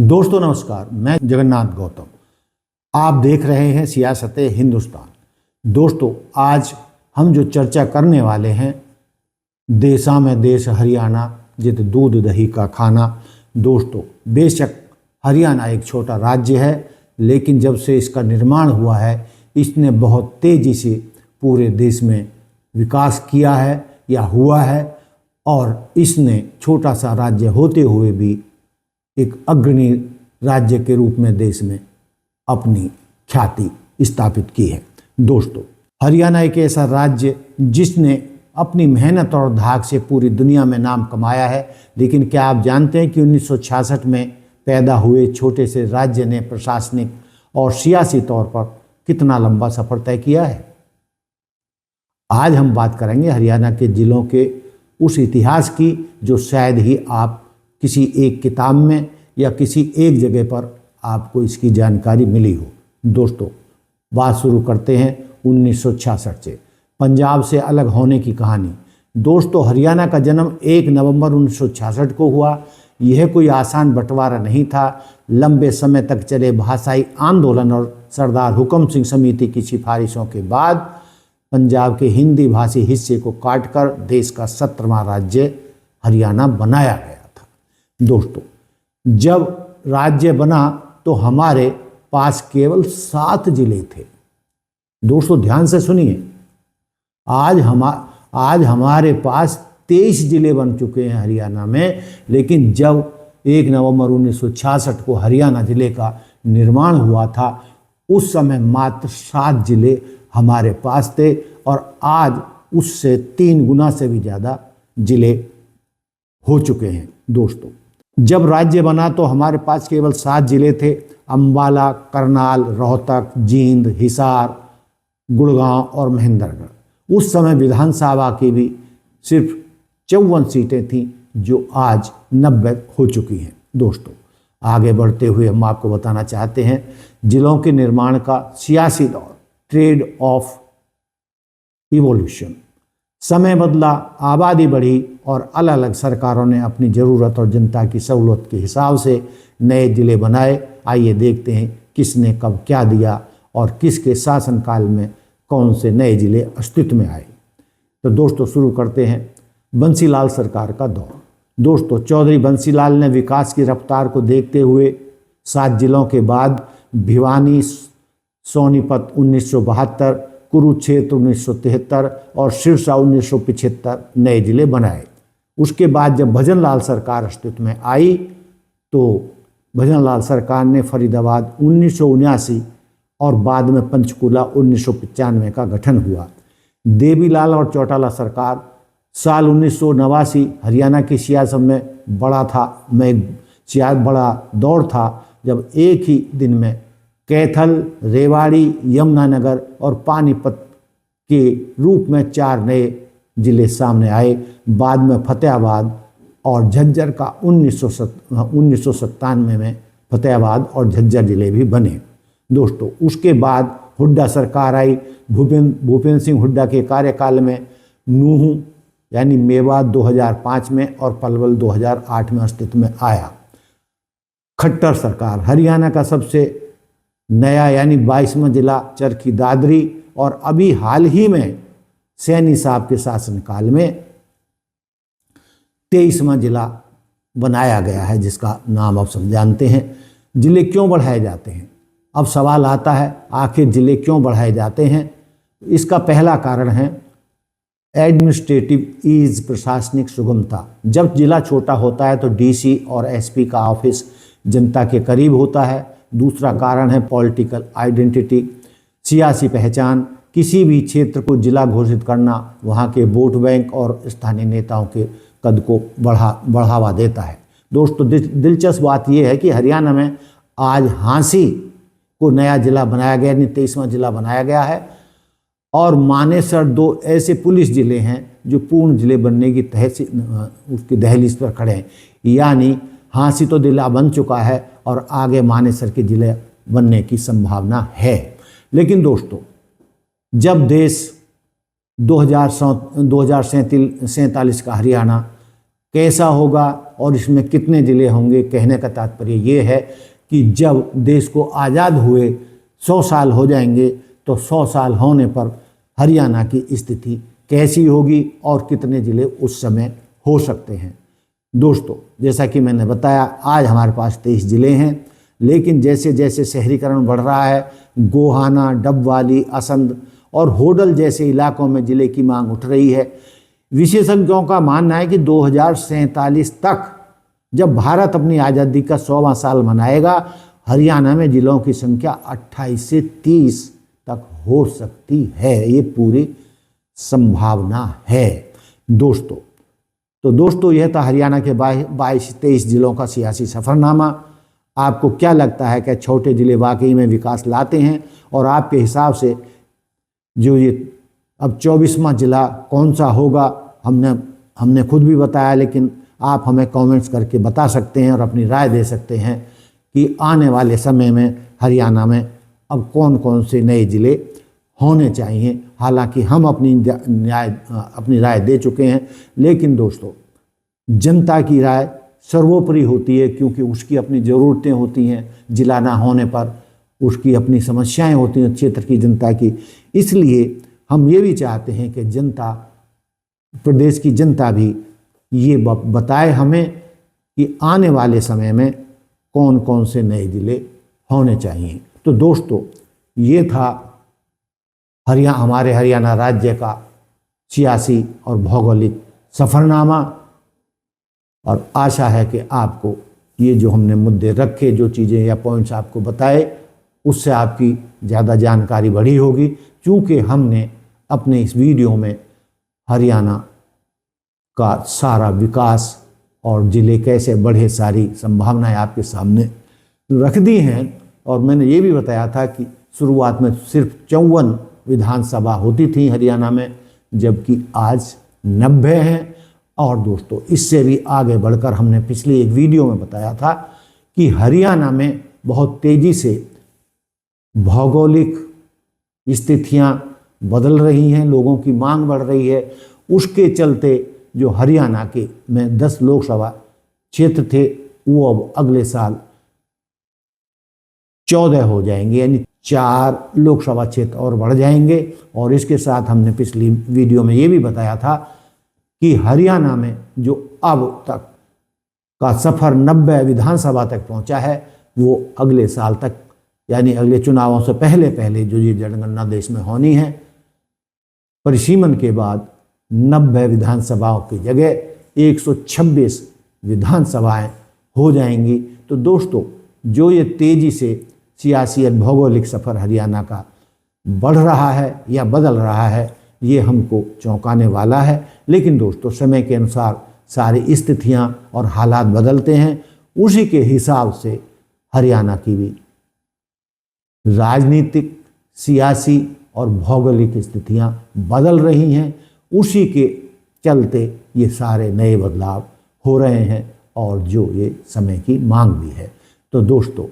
दोस्तों नमस्कार, मैं जगन्नाथ गौतम। आप देख रहे हैं सियासत हिंदुस्तान। दोस्तों आज हम जो चर्चा करने वाले हैं, देशा में देश हरियाणा जित दूध दही का खाना। दोस्तों बेशक हरियाणा एक छोटा राज्य है, लेकिन जब से इसका निर्माण हुआ है इसने बहुत तेज़ी से पूरे देश में विकास किया है या हुआ है, और इसने छोटा सा राज्य होते हुए भी एक अग्रणी राज्य के रूप में देश में अपनी ख्याति स्थापित की है। दोस्तों हरियाणा एक ऐसा राज्य जिसने अपनी मेहनत और धाक से पूरी दुनिया में नाम कमाया है। लेकिन क्या आप जानते हैं कि 1966 में पैदा हुए छोटे से राज्य ने प्रशासनिक और सियासी तौर पर कितना लंबा सफर तय किया है? आज हम बात करेंगे हरियाणा के जिलों के उस इतिहास की जो शायद ही आप किसी एक किताब में या किसी एक जगह पर आपको इसकी जानकारी मिली हो। दोस्तों बात शुरू करते हैं 1966 से, पंजाब से अलग होने की कहानी। दोस्तों हरियाणा का जन्म 1 नवंबर 1966 को हुआ। यह कोई आसान बंटवारा नहीं था। लंबे समय तक चले भाषाई आंदोलन और सरदार हुकम सिंह समिति की सिफारिशों के बाद पंजाब के हिंदी भाषी हिस्से को काटकर देश का 17वां राज्य हरियाणा बनाया गया। दोस्तों जब राज्य बना तो हमारे पास केवल 7 जिले थे। दोस्तों ध्यान से सुनिए, आज हमारे पास 23 जिले बन चुके हैं हरियाणा में। लेकिन जब 1 नवंबर 1966 को हरियाणा जिले का निर्माण हुआ था उस समय मात्र 7 जिले हमारे पास थे, और आज उससे 3 गुना से भी ज़्यादा जिले हो चुके हैं। दोस्तों जब राज्य बना तो हमारे पास केवल 7 जिले थे: अंबाला, करनाल, रोहतक, जींद, हिसार, गुड़गांव और महेंद्रगढ़। उस समय विधानसभा की भी सिर्फ 54 सीटें थीं, जो आज 90 हो चुकी हैं। दोस्तों आगे बढ़ते हुए हम आपको बताना चाहते हैं जिलों के निर्माण का सियासी दौर, ट्रेड ऑफ इवोल्यूशन। समय बदला, आबादी बढ़ी और अलग अलग सरकारों ने अपनी ज़रूरत और जनता की सहूलत के हिसाब से नए ज़िले बनाए। आइए देखते हैं किसने कब क्या दिया और किसके शासनकाल में कौन से नए ज़िले अस्तित्व में आए। तो दोस्तों शुरू करते हैं बंसीलाल सरकार का दौर। दोस्तों चौधरी बंसीलाल ने विकास की रफ्तार को देखते हुए 7 जिलों के बाद भिवानी, सोनीपत 1972, कुरुक्षेत्र 1973 और सिरसा 1975 नए जिले बनाए। उसके बाद जब भजनलाल सरकार अस्तित्व में आई तो भजनलाल सरकार ने फरीदाबाद 1979 और बाद में पंचकुला 1995 का गठन हुआ। देवीलाल और चौटाला सरकार साल 1989 हरियाणा की सियासत में बड़ा दौर था, जब एक ही दिन में कैथल, रेवाड़ी, यमुनानगर और पानीपत के रूप में 4 नए जिले सामने आए। बाद में फतेहाबाद और झज्जर का 1997 में फतेहाबाद और झज्जर जिले भी बने। दोस्तों उसके बाद हुड्डा सरकार आई। भूपेंद्र सिंह हुड्डा के कार्यकाल में नूहू यानी मेवात 2005 में और पलवल 2008 में अस्तित्व में आया। खट्टर सरकार, हरियाणा का सबसे नया यानी 22वां जिला चरखी दादरी, और अभी हाल ही में सैनी साहब के शासनकाल में 23वां जिला बनाया गया है, जिसका नाम आप सब जानते हैं। जिले क्यों बढ़ाए जाते हैं? अब सवाल आता है आखिर जिले क्यों बढ़ाए जाते हैं? इसका पहला कारण है एडमिनिस्ट्रेटिव ईज, प्रशासनिक सुगमता। जब जिला छोटा होता है तो डीसी और एसपी का ऑफिस जनता के करीब होता है। दूसरा कारण है पॉलिटिकल आइडेंटिटी, सियासी पहचान। किसी भी क्षेत्र को जिला घोषित करना वहाँ के वोट बैंक और स्थानीय नेताओं के कद को बढ़ावा देता है। दोस्तों दिलचस्प बात यह है कि हरियाणा में आज हांसी को नया जिला बनाया गया, 23वां जिला बनाया गया है, और मानेसर 2 ऐसे पुलिस जिले हैं जो पूर्ण जिले बनने की उसकी दहलीज पर खड़े हैं। यानी हांसी तो जिला बन चुका है और आगे मानेसर के जिले बनने की संभावना है। लेकिन दोस्तों जब देश 2047 का हरियाणा कैसा होगा और इसमें कितने ज़िले होंगे, कहने का तात्पर्य ये है कि जब देश को आज़ाद हुए 100 साल हो जाएंगे तो 100 साल होने पर हरियाणा की स्थिति कैसी होगी और कितने ज़िले उस समय हो सकते हैं। दोस्तों, जैसा कि मैंने बताया, आज हमारे पास 23 ज़िले हैं, लेकिन जैसे जैसे शहरीकरण बढ़ रहा है, गोहाना, डबवाली, असंध और होडल जैसे इलाकों में ज़िले की मांग उठ रही है। विशेषज्ञों का मानना है कि 2047 तक जब भारत अपनी आज़ादी का 100वां साल मनाएगा, हरियाणा में ज़िलों की संख्या 28 से 30 तक हो सकती है। ये पूरी संभावना है दोस्तों। तो दोस्तों, यह था हरियाणा के 22-23 ज़िलों का सियासी सफ़रनामा। आपको क्या लगता है कि छोटे ज़िले वाकई में विकास लाते हैं? और आपके हिसाब से जो ये अब 24वां ज़िला कौन सा होगा, हमने खुद भी बताया, लेकिन आप हमें कमेंट्स करके बता सकते हैं और अपनी राय दे सकते हैं कि आने वाले समय में हरियाणा में अब कौन कौन से नए ज़िले होने चाहिए। हालांकि हम अपनी राय दे चुके हैं, लेकिन दोस्तों, जनता की राय सर्वोपरि होती है, क्योंकि उसकी अपनी ज़रूरतें होती हैं। जिला ना होने पर उसकी अपनी समस्याएं होती हैं क्षेत्र की जनता की। इसलिए हम ये भी चाहते हैं कि जनता, प्रदेश की जनता भी ये बताए हमें कि आने वाले समय में कौन कौन से नए ज़िले होने चाहिए। तो दोस्तों, ये था हमारे हरियाणा राज्य का सियासी और भौगोलिक सफ़रनामा। और आशा है कि आपको ये जो हमने मुद्दे रखे, जो चीज़ें या पॉइंट्स आपको बताए, उससे आपकी ज़्यादा जानकारी बढ़ी होगी। क्योंकि हमने अपने इस वीडियो में हरियाणा का सारा विकास और ज़िले कैसे बढ़े, सारी संभावनाएं आपके सामने रख दी हैं। और मैंने ये भी बताया था कि शुरुआत में सिर्फ 54 विधानसभा होती थी हरियाणा में, जबकि आज 90 हैं। और दोस्तों, इससे भी आगे बढ़कर हमने पिछली एक वीडियो में बताया था कि हरियाणा में बहुत तेज़ी से भौगोलिक स्थितियां बदल रही हैं, लोगों की मांग बढ़ रही है। उसके चलते जो हरियाणा के में 10 लोकसभा क्षेत्र थे, वो अब अगले साल 14 हो जाएंगे, यानी 4 लोकसभा क्षेत्र और बढ़ जाएंगे। और इसके साथ हमने पिछली वीडियो में ये भी बताया था कि हरियाणा में जो अब तक का सफ़र 90 विधानसभा तक पहुंचा है, वो अगले साल तक, यानी अगले चुनावों से पहले पहले जो ये जनगणना देश में होनी है, परिसीमन के बाद 90 विधानसभाओं की जगह 126 विधानसभाएं हो जाएंगी। तो दोस्तों, जो ये तेज़ी से सियासी और भौगोलिक सफ़र हरियाणा का बढ़ रहा है या बदल रहा है, ये हमको चौंकाने वाला है। लेकिन दोस्तों, समय के अनुसार सारी स्थितियां और हालात बदलते हैं, उसी के हिसाब से हरियाणा की भी राजनीतिक, सियासी और भौगोलिक स्थितियां बदल रही हैं। उसी के चलते ये सारे नए बदलाव हो रहे हैं और जो ये समय की मांग भी है। तो दोस्तों,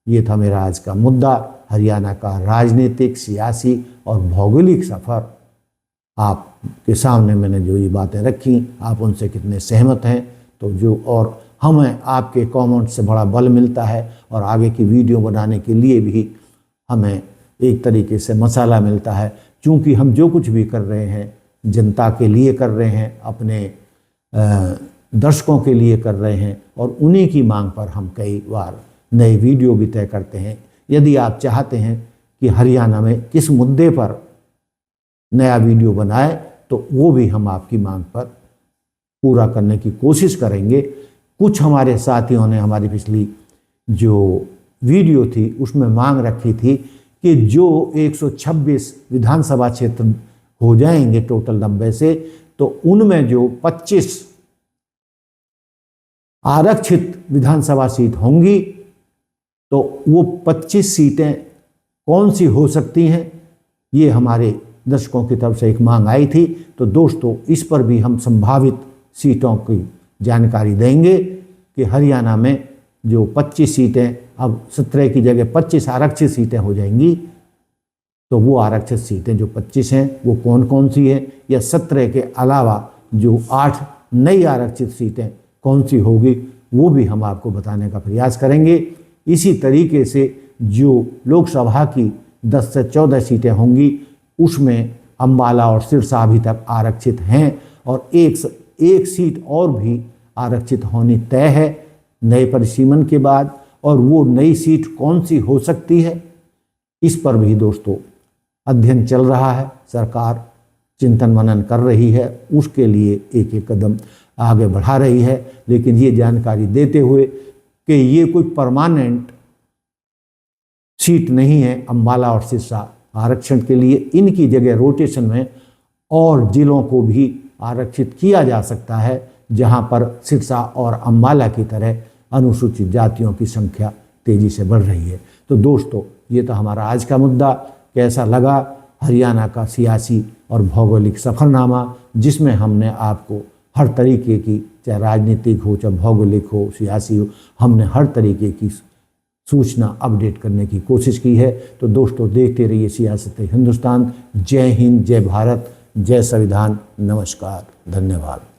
ये था मेरा आज का मुद्दा, हरियाणा का राजनीतिक, सियासी और भौगोलिक सफ़र। आपके सामने मैंने जो ये बातें रखी, आप उनसे कितने सहमत हैं? तो जो और हमें आपके कमेंट से बड़ा बल मिलता है और आगे की वीडियो बनाने के लिए भी हमें एक तरीके से मसाला मिलता है। क्योंकि हम जो कुछ भी कर रहे हैं जनता के लिए कर रहे हैं, अपने दर्शकों के लिए कर रहे हैं, और उन्हीं की मांग पर हम कई बार नए वीडियो भी तय करते हैं। यदि आप चाहते हैं कि हरियाणा में किस मुद्दे पर नया वीडियो बनाए, तो वो भी हम आपकी मांग पर पूरा करने की कोशिश करेंगे। कुछ हमारे साथियों ने हमारी पिछली जो वीडियो थी उसमें मांग रखी थी कि जो 126 विधानसभा क्षेत्र हो जाएंगे टोटल 90 से, तो उनमें जो 25 आरक्षित विधानसभा सीट होंगी, तो वो 25 सीटें कौन सी हो सकती हैं, ये हमारे दर्शकों की तरफ से एक मांग आई थी। तो दोस्तों, इस पर भी हम संभावित सीटों की जानकारी देंगे कि हरियाणा में जो 25 सीटें, अब 17 की जगह 25 आरक्षित सीटें हो जाएंगी, तो वो आरक्षित सीटें जो 25 हैं वो कौन कौन सी हैं, या 17 के अलावा जो 8 नई आरक्षित सीटें कौन सी होगी वो भी हम आपको बताने का प्रयास करेंगे। इसी तरीके से जो लोकसभा की 10 से 14 सीटें होंगी उसमें अम्बाला और सिरसा अभी तक आरक्षित हैं और एक सीट और भी आरक्षित होनी तय है नए परिसीमन के बाद। और वो नई सीट कौन सी हो सकती है इस पर भी दोस्तों अध्ययन चल रहा है, सरकार चिंतन मनन कर रही है, उसके लिए एक एक कदम आगे बढ़ा रही है। लेकिन ये जानकारी देते हुए कि ये कोई परमानेंट सीट नहीं है अम्बाला और सिरसा आरक्षण के लिए, इनकी जगह रोटेशन में और जिलों को भी आरक्षित किया जा सकता है जहां पर सिरसा और अम्बाला की तरह अनुसूचित जातियों की संख्या तेजी से बढ़ रही है। तो दोस्तों ये तो हमारा आज का मुद्दा। कैसा लगा हरियाणा का सियासी और भौगोलिक सफ़रनामा, जिसमें हमने आपको हर तरीके की, चाहे राजनीतिक हो, चाहे भौगोलिक हो, सियासी हो, हमने हर तरीके की सूचना अपडेट करने की कोशिश की है। तो दोस्तों देखते रहिए सियासत हिंदुस्तान। जय हिंद, जय भारत, जय संविधान। नमस्कार, धन्यवाद।